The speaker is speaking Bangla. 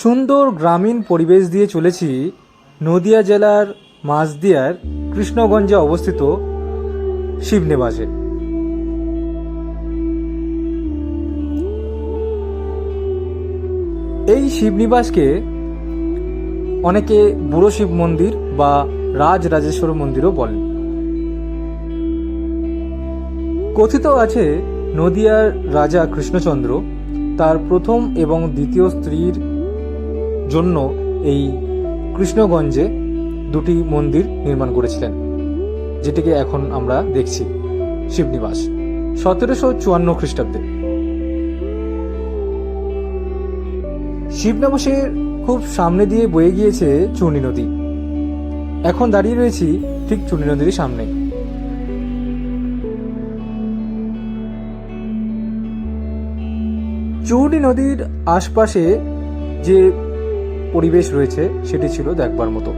সুন্দর গ্রামীণ পরিবেশ দিয়ে চলেছি নদিয়া জেলার মাঝদিয়ার কৃষ্ণগঞ্জে অবস্থিত শিবনিবাসে। এই শিবনিবাসকে অনেকে বুড়ো শিব মন্দির বা রাজরাজেশ্বর মন্দিরও বলেন। কথিত আছে নদিয়ার রাজা কৃষ্ণচন্দ্র তার প্রথম এবং দ্বিতীয় স্ত্রীর জন্য এই কৃষ্ণগঞ্জে দুটি মন্দির নির্মাণ করেছিলেন, যেটিকে এখন আমরা দেখছি শিবনিবাস। 1754 খ্রিস্টাব্দে শিবনিবাসের খুব সামনে দিয়ে বয়ে গিয়েছে চূর্ণী নদী। এখন দাঁড়িয়ে রয়েছি ঠিক চূর্ণী নদীর সামনে। চূর্ণী নদীর আশপাশে যে পরিবেশ রয়েছে সেটি ছিল দেখবার মতো।